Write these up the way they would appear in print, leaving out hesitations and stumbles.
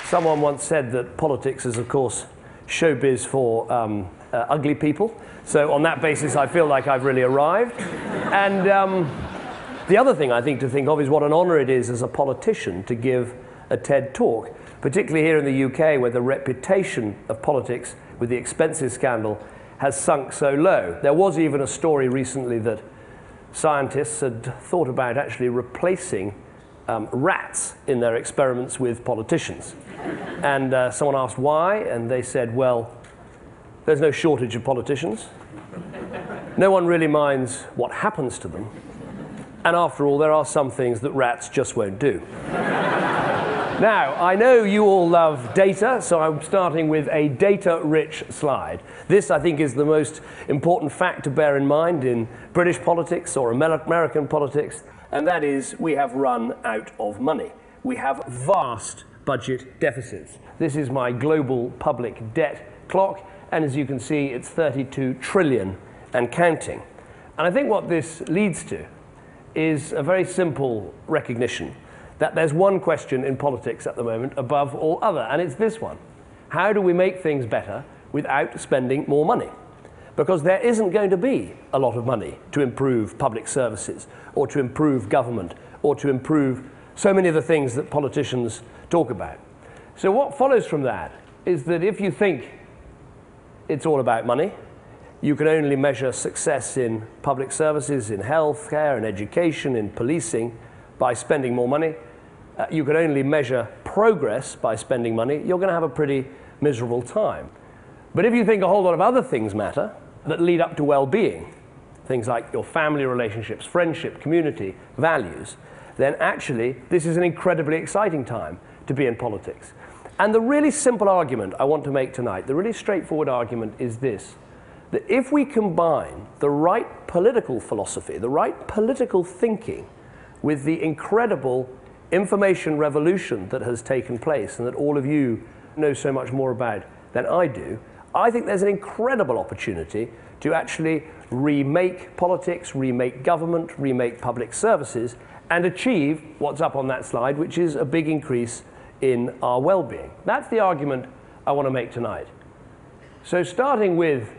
Someone once said that politics is, of course, showbiz for ugly people. So on that basis, I feel like I've really arrived. And the other thing I think to think of is what an honor it is as a politician to give a TED talk, particularly here in the UK, where the reputation of politics with the expenses scandal has sunk so low. There was even a story recently that scientists had thought about actually replacing rats in their experiments with politicians. And someone asked why, and they said, well, there's no shortage of politicians. No one really minds what happens to them. And after all, there are some things that rats just won't do. Now, I know you all love data, so I'm starting with a data-rich slide. This, I think, is the most important fact to bear in mind in British politics or American politics, and that is we have run out of money. We have vast budget deficits. This is my global public debt clock, and as you can see, it's 32 trillion and counting. And I think what this leads to is a very simple recognition that there's one question in politics at the moment above all other, and it's this one. How do we make things better without spending more money? Because there isn't going to be a lot of money to improve public services, or to improve government, or to improve so many of the things that politicians talk about. So what follows from that is that if you think it's all about money, you can only measure success in public services, in healthcare, in education, in policing by spending more money. You can only measure progress by spending money. You're going to have a pretty miserable time. But if you think a whole lot of other things matter that lead up to well-being, things like your family relationships, friendship, community, values, then actually this is an incredibly exciting time to be in politics. And the really simple argument I want to make tonight, the really straightforward argument is this, that if we combine the right political philosophy, the right political thinking with the incredible information revolution that has taken place and that all of you know so much more about than I do, I think there's an incredible opportunity to actually remake politics, remake government, remake public services, and achieve what's up on that slide, which is a big increase in our well-being. That's the argument I want to make tonight. So starting with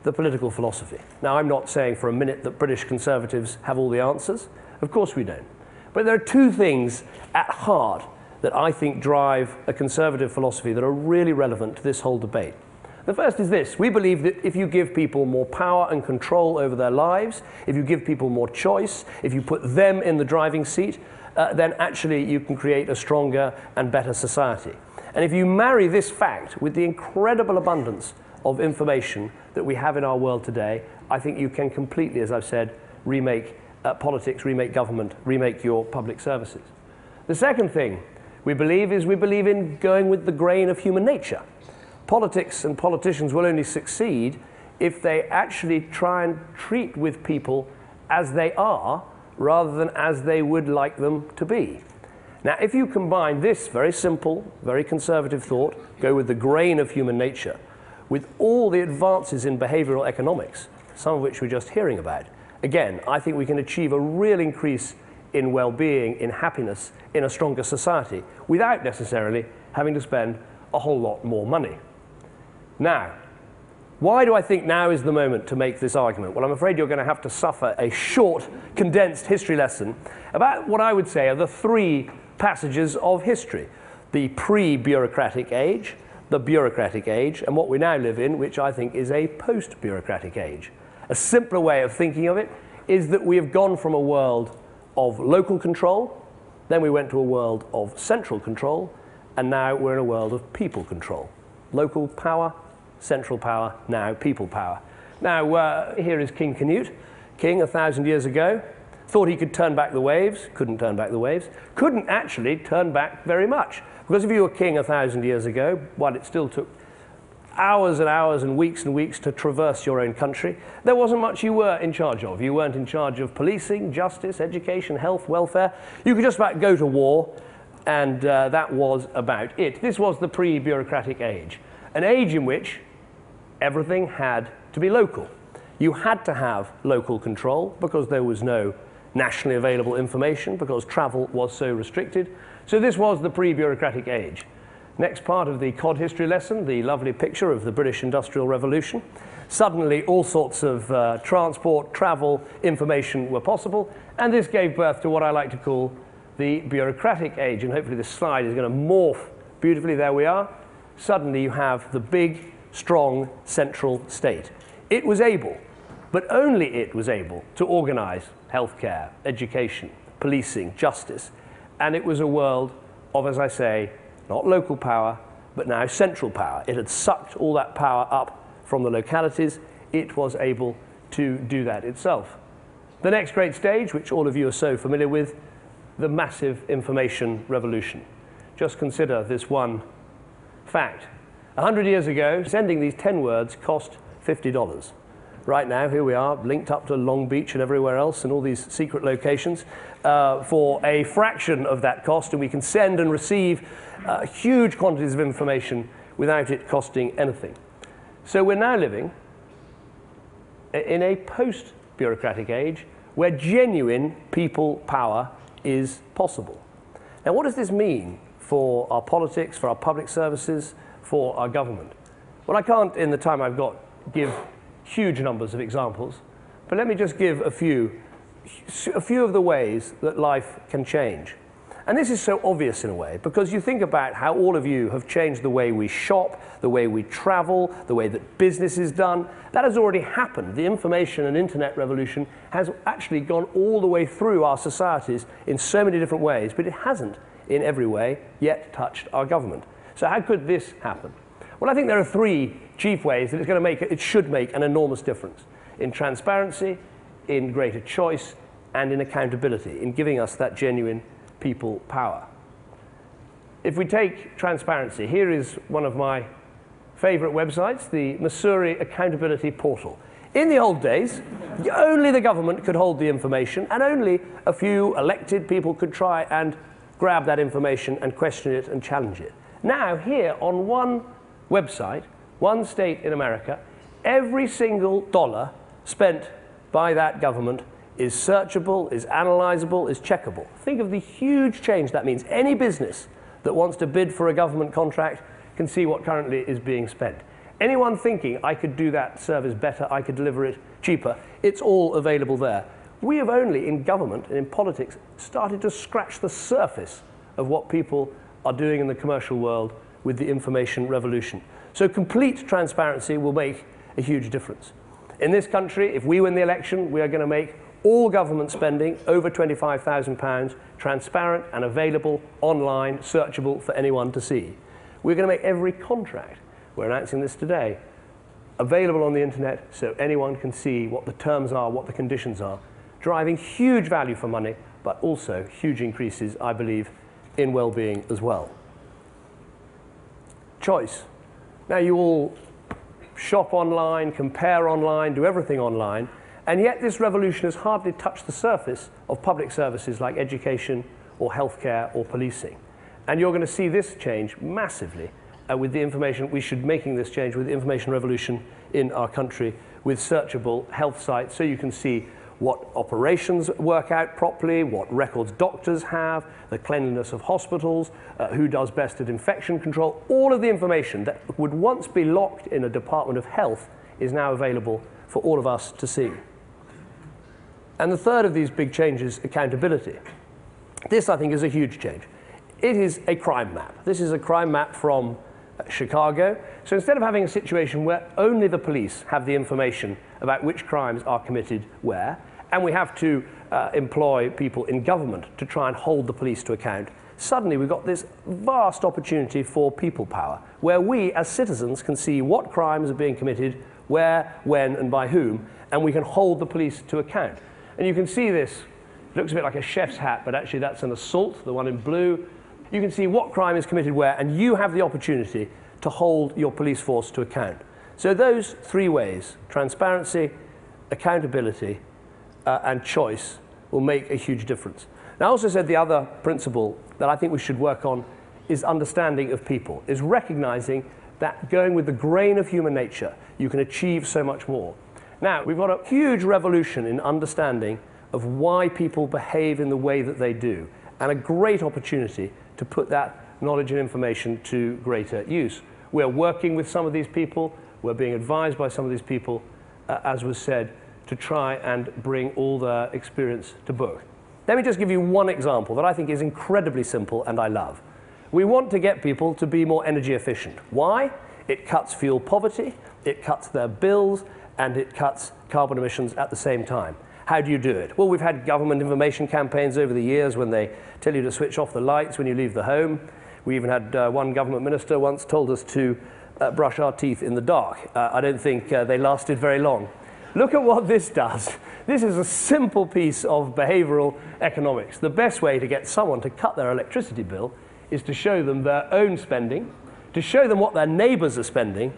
the political philosophy. Now, I'm not saying for a minute that British Conservatives have all the answers. Of course we don't. But there are two things at heart that I think drive a Conservative philosophy that are really relevant to this whole debate. The first is this. We believe that if you give people more power and control over their lives, if you give people more choice, if you put them in the driving seat, then actually you can create a stronger and better society. And if you marry this fact with the incredible abundance of information that we have in our world today, I think you can completely, as I've said, remake politics, remake government, remake your public services. The second thing we believe in going with the grain of human nature. Politics and politicians will only succeed if they actually try and treat with people as they are rather than as they would like them to be. Now, if you combine this very simple, very conservative thought, go with the grain of human nature, with all the advances in behavioral economics, some of which we're just hearing about, again, I think we can achieve a real increase in well-being, in happiness, in a stronger society, without necessarily having to spend a whole lot more money. Now, why do I think now is the moment to make this argument? Well, I'm afraid you're going to have to suffer a short, condensed history lesson about what I would say are the three passages of history. The pre-bureaucratic age, the bureaucratic age, and what we now live in, which I think is a post-bureaucratic age. A simpler way of thinking of it is that we have gone from a world of local control, then we went to a world of central control, and now we're in a world of people control. Local power, central power, now people power. Now, here is King Canute. King, 1,000 years ago, thought he could turn back the waves, couldn't turn back the waves, couldn't actually turn back very much. Because if you were king 1,000 years ago, while it still took hours and hours and weeks to traverse your own country, there wasn't much you were in charge of. You weren't in charge of policing, justice, education, health, welfare. You could just about go to war And that was about it. This was the pre-bureaucratic age, an age in which everything had to be local. You had to have local control because there was no nationally available information, because travel was so restricted. So this was the pre-bureaucratic age. Next part of the COD history lesson, the lovely picture of the British Industrial Revolution. Suddenly all sorts of transport, travel, information were possible, and this gave birth to what I like to call the bureaucratic age, and hopefully this slide is going to morph beautifully. There we are. Suddenly you have the big, strong central state. It was able, but only it was able, to organize healthcare, education, policing, justice, and it was a world of, as I say, not local power, but now central power. It had sucked all that power up from the localities. It was able to do that itself. The next great stage, which all of you are so familiar with, the massive information revolution. Just consider this one fact. 100 years ago, sending these 10 words cost $50. Right now, here we are, linked up to Long Beach and everywhere else and all these secret locations for a fraction of that cost, and we can send and receive huge quantities of information without it costing anything. So we're now living in a post-bureaucratic age where genuine people power is possible. Now, what does this mean for our politics, for our public services, for our government? Well, I can't, in the time I've got, give huge numbers of examples, but let me just give a few of the ways that life can change. And this is so obvious in a way, because you think about how all of you have changed the way we shop, the way we travel, the way that business is done. That has already happened. The information and internet revolution has actually gone all the way through our societies in so many different ways, but it hasn't in every way yet touched our government. So how could this happen? Well, I think there are three chief ways that it should make an enormous difference: in transparency, in greater choice, and in accountability, in giving us that genuine people power. If we take transparency, here is one of my favorite websites, the Missouri Accountability Portal. In the old days, only the government could hold the information, and only a few elected people could try and grab that information and question it and challenge it. Now, here on one website, one state in America, every single dollar spent by that government is searchable, is analyzable, is checkable. Think of the huge change that means. Any business that wants to bid for a government contract can see what currently is being spent. Anyone thinking, I could do that service better, I could deliver it cheaper, it's all available there. We have only, in government and in politics, started to scratch the surface of what people are doing in the commercial world with the information revolution. So complete transparency will make a huge difference. In this country, if we win the election, we are going to make all government spending over £25,000 transparent and available online, searchable for anyone to see. We're going to make every contract, we're announcing this today, available on the internet so anyone can see what the terms are, what the conditions are, driving huge value for money, but also huge increases, I believe, in well-being as well. Choice. Now, you all shop online, compare online, do everything online, and yet this revolution has hardly touched the surface of public services like education or healthcare or policing. And you're going to see this change massively with the information. We should be making this change with the information revolution in our country with searchable health sites, so you can see what operations work out properly, what records doctors have, the cleanliness of hospitals, who does best at infection control. All of the information that would once be locked in a Department of Health is now available for all of us to see. And the third of these big changes, accountability. This, I think, is a huge change. It is a crime map. This is a crime map from Chicago. So instead of having a situation where only the police have the information about which crimes are committed where, and we have to employ people in government to try and hold the police to account, suddenly we've got this vast opportunity for people power, where we as citizens can see what crimes are being committed, where, when, and by whom, and we can hold the police to account. And you can see this, it looks a bit like a chef's hat, but actually that's an assault, the one in blue. You can see what crime is committed where, and you have the opportunity to hold your police force to account. So those three ways, transparency, accountability, and choice, will make a huge difference. Now, I also said the other principle that I think we should work on is understanding of people, is recognizing that going with the grain of human nature, you can achieve so much more. Now, we've got a huge revolution in understanding of why people behave in the way that they do, and a great opportunity to put that knowledge and information to greater use. We're working with some of these people, we're being advised by some of these people, as was said, to try and bring all their experience to book. Let me just give you one example that I think is incredibly simple and I love. We want to get people to be more energy efficient. Why? It cuts fuel poverty, it cuts their bills, and it cuts carbon emissions at the same time. How do you do it? Well, we've had government information campaigns over the years when they tell you to switch off the lights when you leave the home. We even had one government minister once told us to brush our teeth in the dark. I don't think they lasted very long. Look at what this does. This is a simple piece of behavioral economics. The best way to get someone to cut their electricity bill is to show them their own spending, to show them what their neighbors are spending,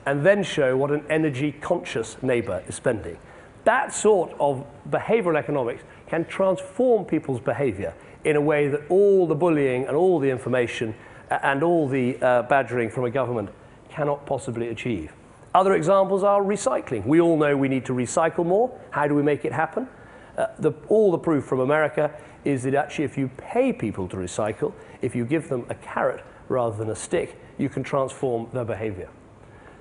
and then show what an energy-conscious neighbor is spending. That sort of behavioral economics can transform people's behavior in a way that all the bullying and all the information and all the badgering from a government cannot possibly achieve. Other examples are recycling. We all know we need to recycle more. How do we make it happen? All the proof from America is that actually if you pay people to recycle, if you give them a carrot rather than a stick, you can transform their behavior.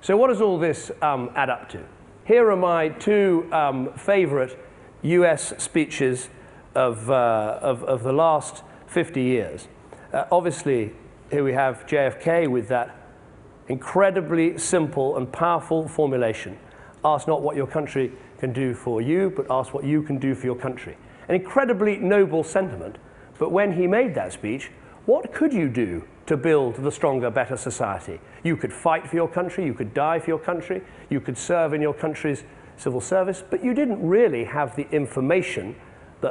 So what does all this add up to? Here are my two favorite US speeches of the last 50 years. Obviously, here we have JFK with that incredibly simple and powerful formulation. Ask not what your country can do for you, but ask what you can do for your country. An incredibly noble sentiment, but when he made that speech, what could you do to build the stronger, better society? You could fight for your country, you could die for your country, you could serve in your country's civil service, but you didn't really have the information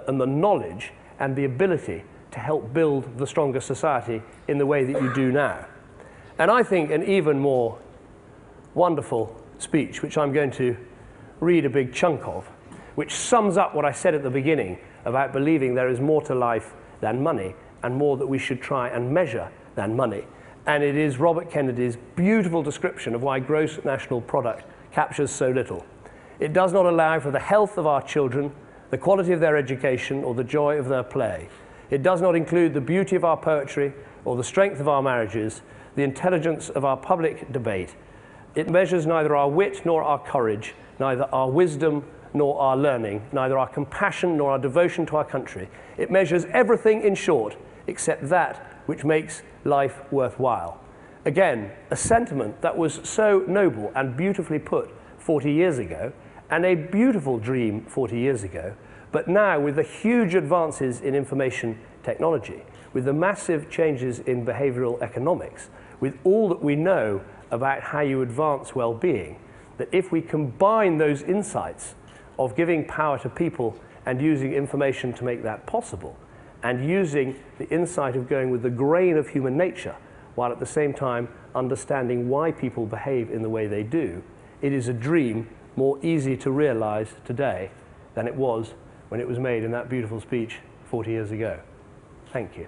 and the knowledge and the ability to help build the stronger society in the way that you do now. And I think an even more wonderful speech, which I'm going to read a big chunk of, which sums up what I said at the beginning about believing there is more to life than money and more that we should try and measure than money. And it is Robert Kennedy's beautiful description of why gross national product captures so little. It does not allow for the health of our children, the quality of their education, or the joy of their play. It does not include the beauty of our poetry or the strength of our marriages, the intelligence of our public debate. It measures neither our wit nor our courage, neither our wisdom nor our learning, neither our compassion nor our devotion to our country. It measures everything, in short, except that which makes life worthwhile. Again, a sentiment that was so noble and beautifully put 40 years ago, and a beautiful dream 40 years ago, but now with the huge advances in information technology, with the massive changes in behavioral economics, with all that we know about how you advance well-being, that if we combine those insights of giving power to people and using information to make that possible, and using the insight of going with the grain of human nature, while at the same time understanding why people behave in the way they do, it is a dream more easy to realize today than it was when it was made in that beautiful speech 40 years ago. Thank you.